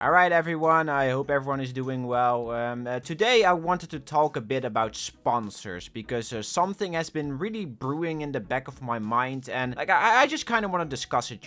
Alright everyone, I hope everyone is doing well. Today I wanted to talk a bit about sponsors because something has been really brewing in the back of my mind and I just kind of want to discuss it,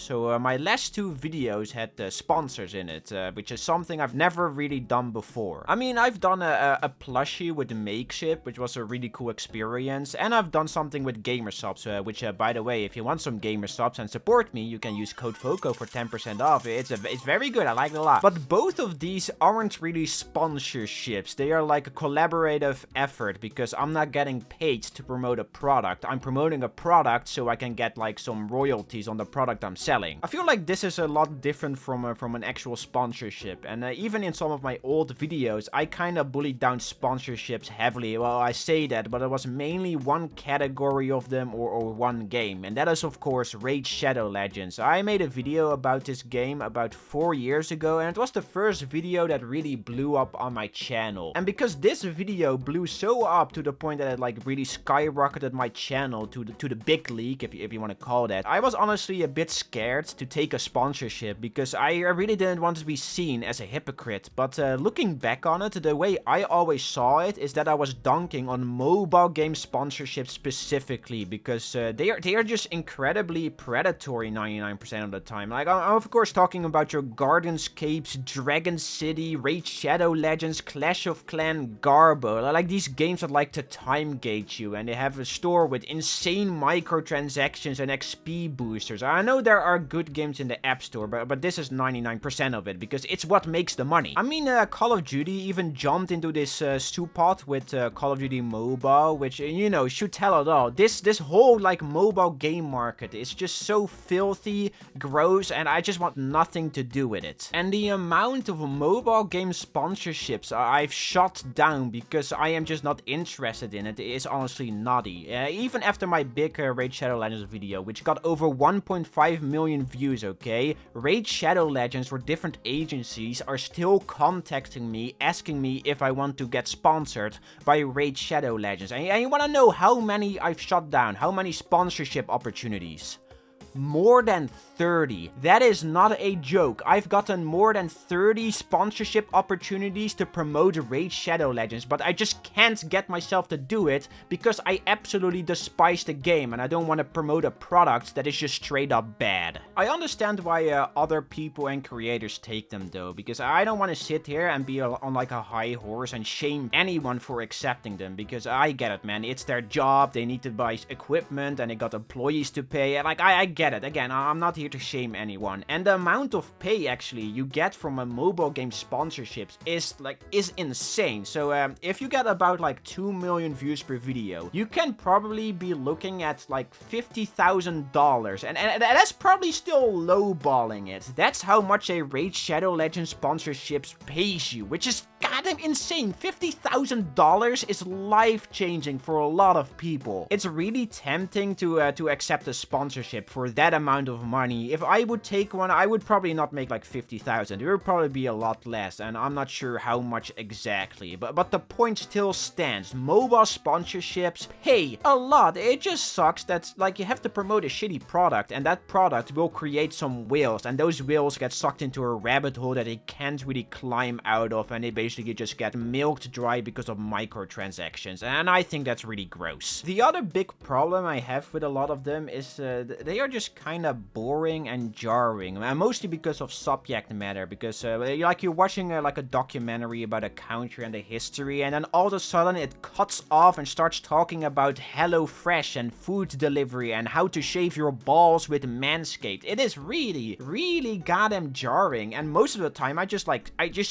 So my last two videos had sponsors in it, which is something I've never really done before. I mean, I've done a plushie with Makeship, which was a really cool experience, and I've done something with Gamersubs, which by the way, if you want some Gamersubs and support me, you can use code Foekoe for 10% off. It's very good. I like it a lot. But both of these aren't really sponsorships. They are like a collaborative effort because I'm not getting paid to promote a product. I'm promoting a product so I can get like some royalties on the product I'm selling. I feel like this is a lot different from an actual sponsorship. And even in some of my old videos, I kind of bullied down sponsorships heavily. Well, I say that, but it was mainly one category of them or one game. And that is of course Raid Shadow Legends. I made a video about this game about 4 years ago, and it was the first video that really blew up on my channel. And because this video blew so up to the point that it like really skyrocketed my channel to the big league, if you want to call that, I was honestly a bit scared to take a sponsorship because I really didn't want to be seen as a hypocrite. But looking back on it, the way I always saw it is that I was dunking on mobile game sponsorships specifically because they are just incredibly predatory 99% of the time. Like I'm of course talking about your Gardenscapes, Dragon City, Raid Shadow Legends, Clash of Clans, Garbo. Like these games that like to time gate you, and they have a store with insane microtransactions and XP boosters. I know there are good games in the App Store, but this is 99% of it because it's what makes the money. I mean, Call of Duty even jumped into this stew pot with Call of Duty Mobile, which, should tell it all. This whole, like, mobile game market is just so filthy, gross, and I just want nothing to do with it. And the amount of mobile game sponsorships I've shot down because I am just not interested in it is honestly naughty. Even after my big Raid Shadow Legends video, which got over 1.5 million views, okay? Raid Shadow Legends or different agencies are still contacting me, asking me if I want to get sponsored by Raid Shadow Legends. And you want to know how many I've shot down? How many sponsorship opportunities? More than 30. That is not a joke. I've gotten more than 30 sponsorship opportunities to promote Raid Shadow Legends, but I just can't get myself to do it because I absolutely despise the game and I don't want to promote a product that is just straight up bad. I understand why other people and creators take them though, because I don't want to sit here and be on like a high horse and shame anyone for accepting them, because I get it, man. It's their job. They need to buy equipment and they got employees to pay. Like I get it. Again, I'm not here to shame anyone. And the amount of pay actually you get from a mobile game sponsorships is insane. So if you get about like 2 million views per video, you can probably be looking at like $50,000, and that's probably still lowballing it. That's how much a Raid Shadow Legends sponsorships pays you, which is goddamn insane. $50,000 is life-changing for a lot of people. It's really tempting to accept a sponsorship for that amount of money. If I would take one, I would probably not make like 50,000. It would probably be a lot less, and I'm not sure how much exactly. But the point still stands. Mobile sponsorships pay a lot. It just sucks that like you have to promote a shitty product, and that product will create some whales, and those whales get sucked into a rabbit hole that they can't really climb out of, and they basically just get milked dry because of microtransactions, and I think that's really gross. The other big problem I have with a lot of them is they are just kind of boring and jarring, mostly because of subject matter, because like you're watching like a documentary about a country and the history, and then all of a sudden it cuts off and starts talking about HelloFresh and food delivery and how to shave your balls with Manscaped. It is really goddamn jarring, and most of the time I just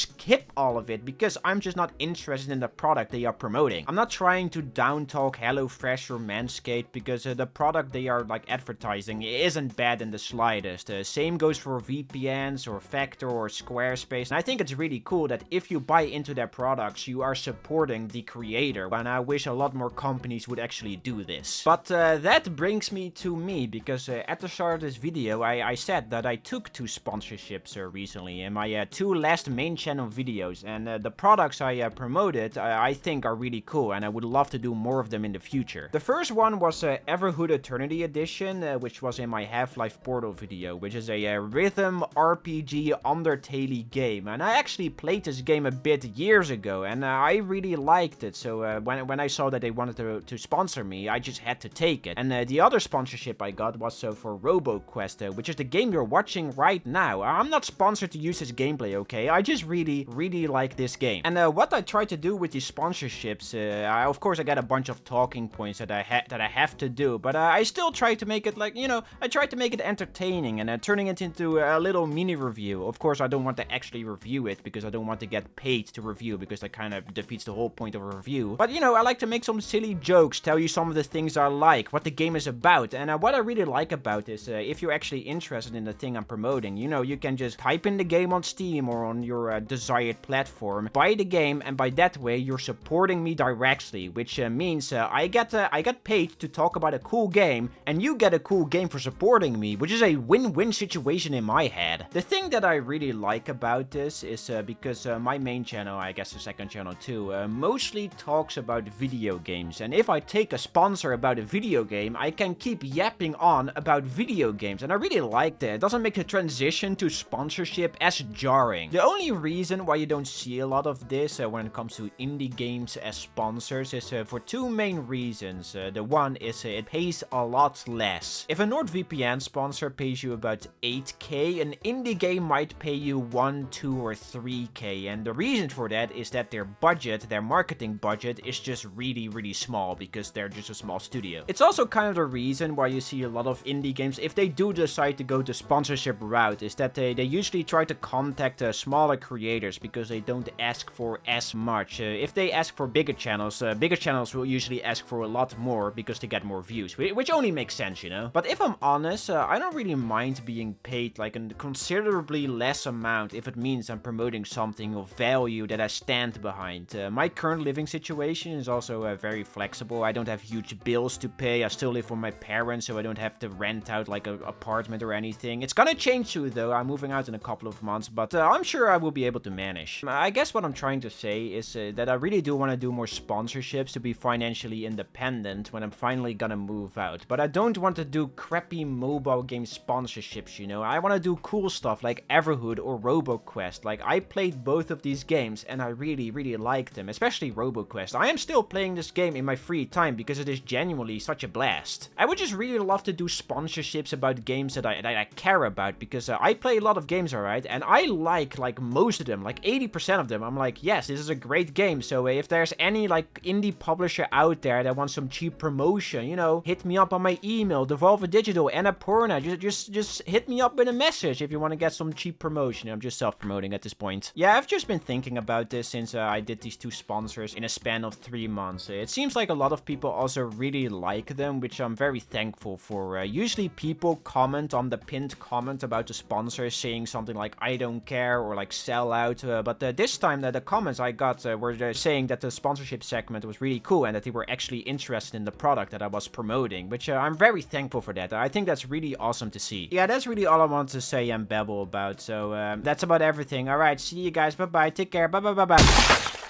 skip all of it because I'm just not interested in the product they are promoting. I'm not trying to down talk HelloFresh or Manscaped because the product they are like advertising isn't bad in the slightest. Same goes for VPNs or Factor or Squarespace, and I think it's really cool that if you buy into their products, you are supporting the creator, and I wish a lot more companies would actually do this. But that brings me to me, because at the start of this video, I said that I took 2 sponsorships recently in my 2 last main channel videos, and the products I promoted, I think are really cool, and I would love to do more of them in the future. The first one was Everhood Eternity Edition, which was in my Half-Life Portal video, which is a rhythm RPG Undertale game. And I actually played this game a bit years ago, and I really liked it. So when I saw that they wanted to sponsor me, I just had to take it. And the other sponsorship I got was for Roboquest, which is the game you're watching right now. I'm not sponsored to use this gameplay, okay? I just really like this game. And what I try to do with these sponsorships, of course I got a bunch of talking points that I have to do, but I still try to make it like, you know, I try to make it entertaining and turning it into a little mini review. Of course, I don't want to actually review it because I don't want to get paid to review, because that kind of defeats the whole point of a review. But, you know, I like to make some silly jokes, tell you some of the things I like, what the game is about. And what I really like about this, if you're actually interested in the thing I'm promoting, you know, you can just type in the game on Steam or on your desired platform, buy the game, and by that way you're supporting me directly, which means I get paid to talk about a cool game, and you get a cool game for supporting me, which is a win-win situation in my head. The thing that I really like about this is because my main channel, I guess the second channel too, mostly talks about video games, and if I take a sponsor about a video game, I can keep yapping on about video games, and I really like that. It doesn't make the transition to sponsorship as jarring. The only reason why you don't see a lot of this when it comes to indie games as sponsors is for two main reasons. The one is it pays a lot less. If a NordVPN sponsor pays you about 8k, an indie game might pay you 1, 2 or 3k, and the reason for that is that their budget, their marketing budget, is just really small because they're just a small studio. It's also kind of the reason why you see a lot of indie games, if they do decide to go the sponsorship route, is that they usually try to contact smaller creators because they don't ask for as much. If they ask for bigger channels will usually ask for a lot more because they get more views, which only makes sense, you know? But if I'm honest, I don't really mind being paid like a considerably less amount if it means I'm promoting something of value that I stand behind. My current living situation is also very flexible. I don't have huge bills to pay. I still live with my parents, so I don't have to rent out like an apartment or anything. It's gonna change soon though. I'm moving out in a couple of months, but I'm sure I will be able to manage. I guess what I'm trying to say is that I really do want to do more sponsorships to be financially independent when I'm finally gonna move out. But I don't want to do crappy mobile game sponsorships, you know? I want to do cool stuff like Everhood or Roboquest. Like, I played both of these games and I really liked them, especially Roboquest. I am still playing this game in my free time because it is genuinely such a blast. I would just really love to do sponsorships about games that I care about, because I play a lot of games, alright, and I like most of them, like 80% of them. I'm like, yes, this is a great game. So if there's any like indie publisher out there that wants some cheap promotion, you know, hit me up on my email, Devolver Digital, Annapurna. Just hit me up with a message if you want to get some cheap promotion. I'm just self-promoting at this point. Yeah, I've just been thinking about this since I did these two sponsors in a span of 3 months. It seems like a lot of people also really like them, which I'm very thankful for. Usually people comment on the pinned comment about the sponsor saying something like, I don't care, or like sell out, but this time the comments I got were saying that the sponsorship segment was really cool and that they were actually interested in the product that I was promoting, which I'm very thankful for that. I think that's really awesome to see. Yeah, that's really all I wanted to say and babble about, so that's about everything. Alright, see you guys, bye bye, take care, bye bye bye bye.